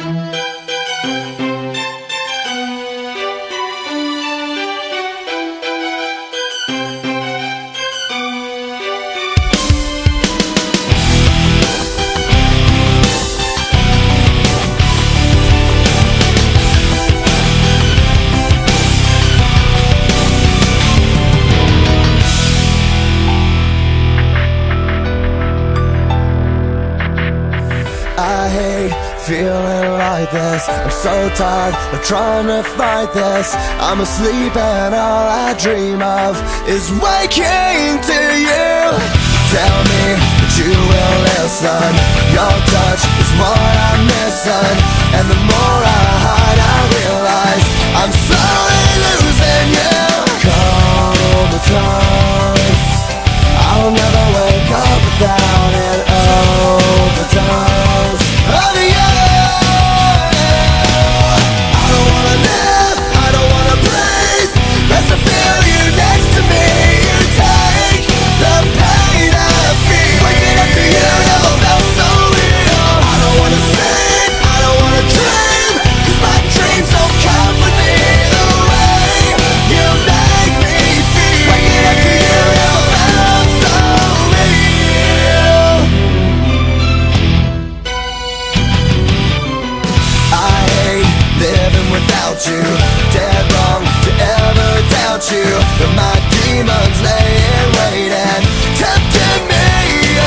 I hate feeling like this. I'm so tired of trying to fight this. I'm asleep and all I dream of is waking to you. Tell me that you will listen. Your touch is what I'm missing, and the more I hide I realize I'm slowly losing you. Comatose, I'll never wake up without an overdose of you. I don't wanna live, I don't wanna breathe, unless I feel you next to me. You take the pain I feel. Waking up to you never felt so real. I don't wanna sleep, I don't wanna dream, 'cause my dreams don't comfort me the way you make me feel. Waking up to you never felt so real. I hate living without you. Dead wrong to ever doubt you, but my demons lay in wait and tempting me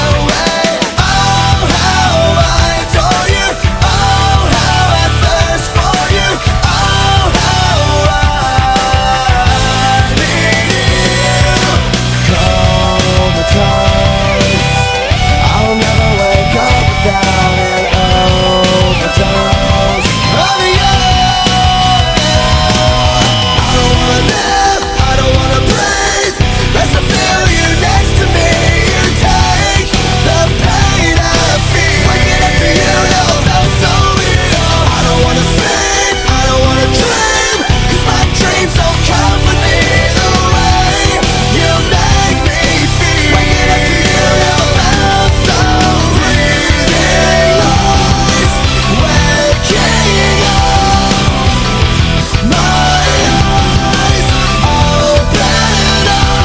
away. Oh, how I adore you. Oh, how I thirst for you. Oh, how I need you. Comatose, I'll never wake up without an overdose of you. I don't wanna live, I don't wanna breathe, unless I feel you next to me. You take the pain I feel. Waking up to you never felt so real. I don't wanna sleep, I don't wanna dream, 'cause my dreams don't comfort me the way you make me feel. Waking up to you never felt so real. Waking up, my eyes open up.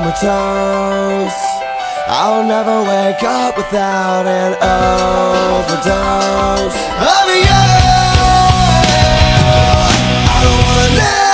Comatose, I'll never wake up without an overdose of you. I don't wanna live.